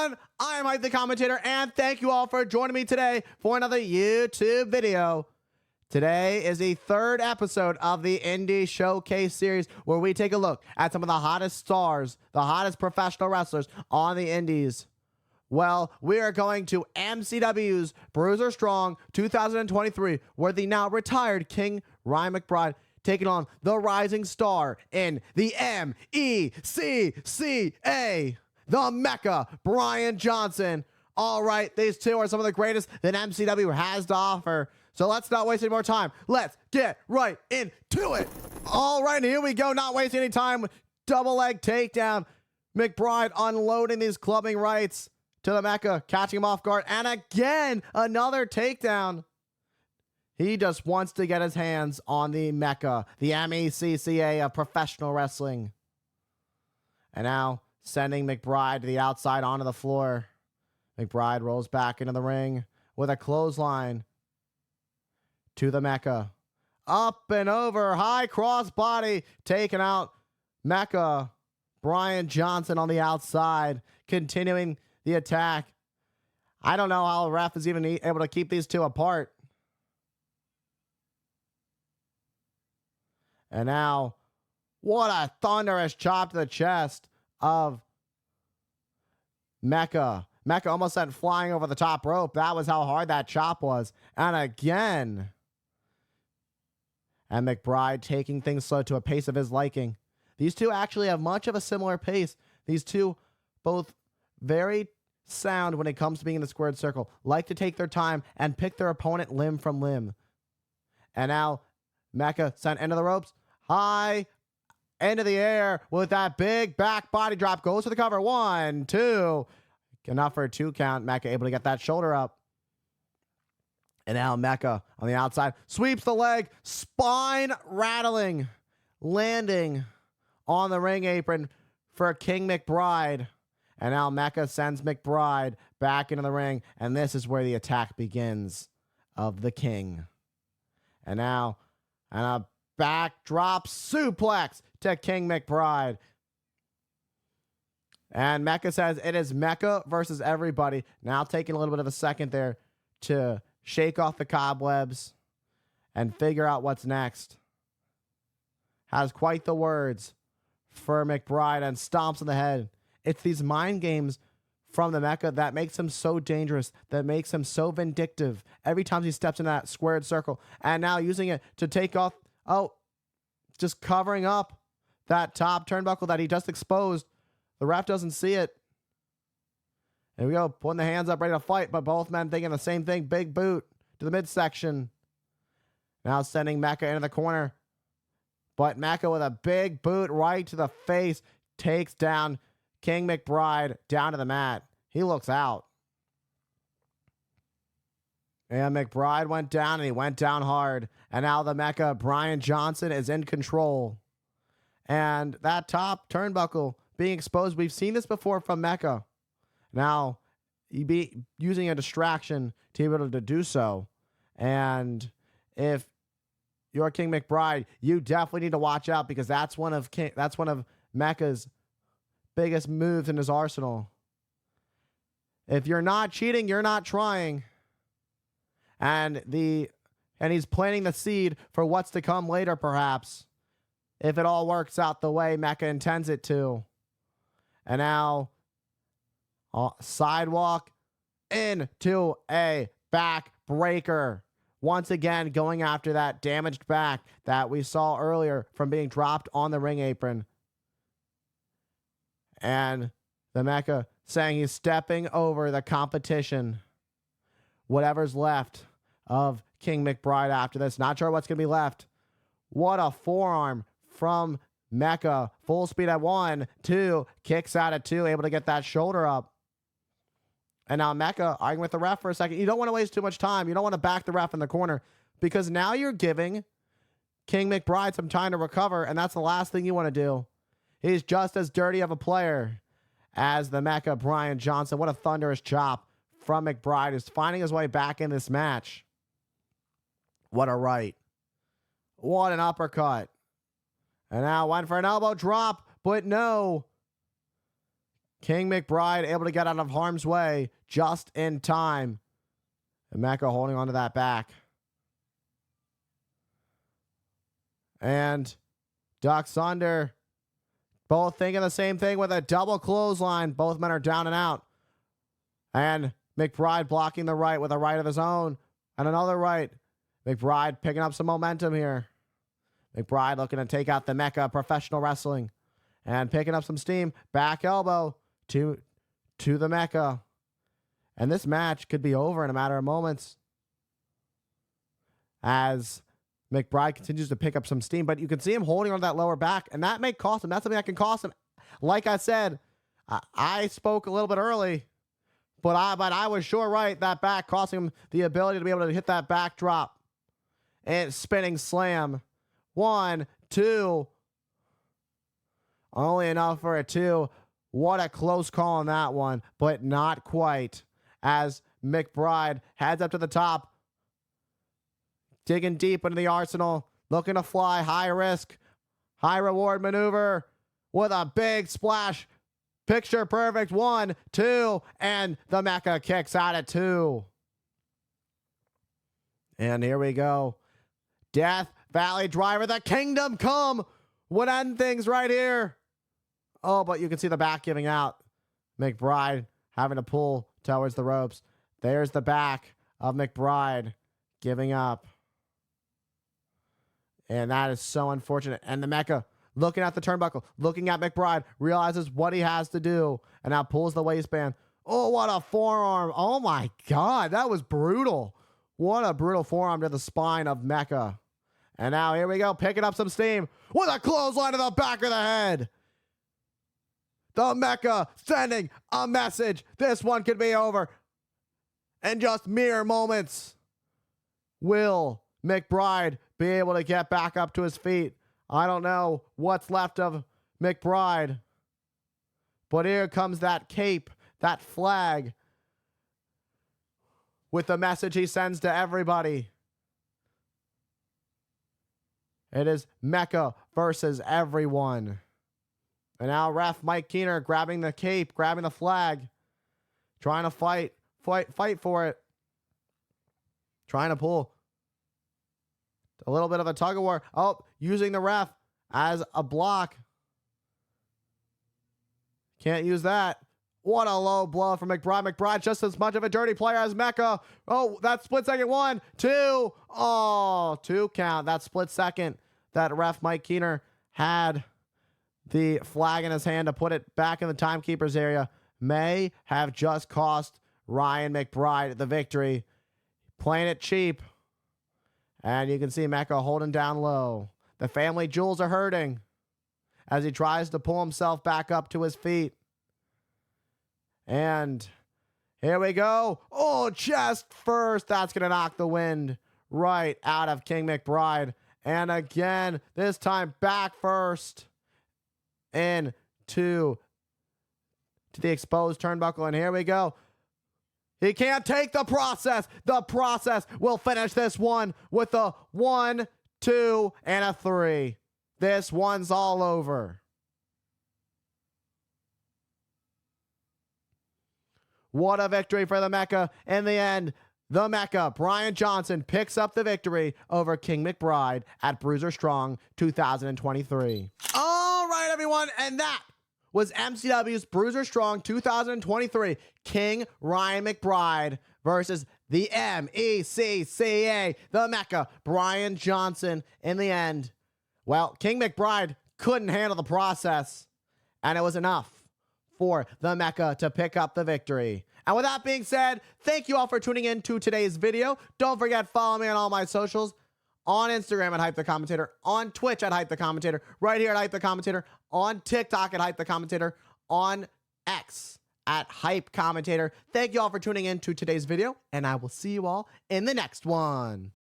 everyone, I am Mike the Commentator, and thank you all for joining me today for another YouTube video. Today is the third episode of the Indie Showcase series where we take a look at some of the hottest stars, the hottest professional wrestlers on the indies. Well, we are going to MCW's Bruiser Strong 2023, where the now retired King Ryan McBride taking on the rising star in the MECCA, the Mecca, Brian Johnson. All right, these two are some of the greatest that MCW has to offer. So let's not waste any more time. Let's get right into it. All right, here we go. Not wasting any time. Double leg takedown. McBride unloading these clubbing rights to the Mecca, catching him off guard. And again, another takedown. He just wants to get his hands on the Mecca, the MECCA of professional wrestling. And now sending McBride to the outside onto the floor. McBride rolls back into the ring with a clothesline to the Mecca. Up and over, high cross body, taking out Mecca. Brian Johnson on the outside, continuing the attack. I don't know how the ref is even able to keep these two apart. And now, what a thunderous chop to the chest of Mecca. Mecca almost sent flying over the top rope. That was how hard that chop was. And again. And McBride taking things slow to a pace of his liking. These two actually have much of a similar pace. These two both very sound when it comes to being in the squared circle. Like to take their time and pick their opponent limb from limb. And now Mecca sent into the ropes. High into the air with that big back body drop. Goes for the cover. 1, 2. Enough for a 2 count. Mecca able to get that shoulder up. And now Mecca on the outside sweeps the leg. Spine rattling. Landing on the ring apron for King McBride. And now Mecca sends McBride back into the ring. And this is where the attack begins of the King. And now, and a backdrop suplex to King McBride. And Mecca says it is Mecca versus everybody. Now taking a little bit of a second there to shake off the cobwebs and figure out what's next. Has quite the words for McBride and stomps in the head. It's these mind games from the Mecca that makes him so dangerous, that makes him so vindictive every time he steps in that squared circle. And now using it to take off, just covering up that top turnbuckle that he just exposed. The ref doesn't see it. Here we go, putting the hands up, ready to fight, but both men thinking the same thing. Big boot to the midsection. Now sending Mecca into the corner. But Mecca with a big boot right to the face takes down King McBride down to the mat. He looks out. And McBride went down, and he went down hard. And now the Mecca, Brian Johnson, is in control. And that top turnbuckle being exposed, we've seen this before from Mecca. Now, he be using a distraction to be able to do so. And if you're King McBride, you definitely need to watch out, because that's one of Mecca's biggest moves in his arsenal. If you're not cheating, you're not trying. And he's planting the seed for what's to come later, perhaps, if it all works out the way Mecca intends it to. And now, sidewalk into a back breaker. Once again, going after that damaged back that we saw earlier from being dropped on the ring apron. And the Mecca saying he's stepping over the competition. Whatever's left of King McBride after this. Not sure what's going to be left. What a forearm from Mecca. Full speed at 1, 2. Kicks out at 2. Able to get that shoulder up. And now Mecca arguing with the ref for a second. You don't want to waste too much time. You don't want to back the ref in the corner, because now you're giving King McBride some time to recover, and that's the last thing you want to do. He's just as dirty of a player as the Mecca, Brian Johnson. What a thunderous chop from McBride, who's finding his way back in this match. What a right. What an uppercut. And now went for an elbow drop, but no. King McBride able to get out of harm's way just in time. And Mecca holding onto that back. And ducks under. Both thinking the same thing with a double clothesline. Both men are down and out. And McBride blocking the right with a right of his own. And another right. McBride picking up some momentum here. McBride looking to take out the Mecca Professional Wrestling. And picking up some steam. Back elbow to the Mecca. And this match could be over in a matter of moments. As McBride continues to pick up some steam. But you can see him holding on to that lower back. And that may cost him. That's something that can cost him. Like I said, I spoke a little bit early. But I was sure right. That back costing him the ability to be able to hit that backdrop. And spinning slam. 1, 2. Only enough for a 2. What a close call on that one. But not quite. As McBride heads up to the top. Digging deep into the arsenal. Looking to fly. High risk. High reward maneuver. With a big splash. Picture perfect. 1, 2. And the Mecca kicks out at 2. And here we go. Death Valley Driver. The Kingdom Come would end things right here. Oh, but you can see the back giving out. McBride having to pull towards the ropes. There's the back of McBride giving up. And that is so unfortunate. And the Mecca looking at the turnbuckle, looking at McBride, realizes what he has to do, and now pulls the waistband. Oh, what a forearm. Oh, my God. That was brutal. What a brutal forearm to the spine of Mecca. And now here we go, picking up some steam with a clothesline to the back of the head. The Mecca sending a message. This one could be over in just mere moments. Will McBride be able to get back up to his feet? I don't know what's left of McBride. But here comes that cape, that flag, with the message he sends to everybody. It is Mecca versus everyone. And now ref Mike Keener grabbing the cape, grabbing the flag, trying to fight for it. Trying to pull a little bit of a tug of war. Oh, using the ref as a block. Can't use that. What a low blow from McBride. McBride just as much of a dirty player as Mecca. Oh, that split second. 1, 2. Oh, 2 count. That split second that ref Mike Keener had the flag in his hand to put it back in the timekeeper's area may have just cost Ryan McBride the victory. Playing it cheap. And you can see Mecca holding down low. The family jewels are hurting as he tries to pull himself back up to his feet. And here we go. Oh, chest first. That's going to knock the wind right out of King McBride. And again, this time back first into the exposed turnbuckle. And here we go. He can't take the process. The process will finish this one with a 1, 2, and a 3. This one's all over. What a victory for the Mecca. In the end, the Mecca, Brian Johnson, picks up the victory over King McBride at Bruiser Strong 2023. All right, everyone, and that was MCW's Bruiser Strong 2023 King Ryan McBride versus the MECCA, the Mecca, Brian Johnson. In the end, well, King McBride couldn't handle the process, and it was enough for the Mecca to pick up the victory. And with that being said, thank you all for tuning in to today's video. Don't forget, follow me on all my socials. On Instagram at Hype the Commentator, on Twitch at Hype the Commentator, right here at Hype the Commentator, on TikTok at Hype the Commentator, on X at Hype Commentator. Thank you all for tuning in to today's video, and I will see you all in the next one.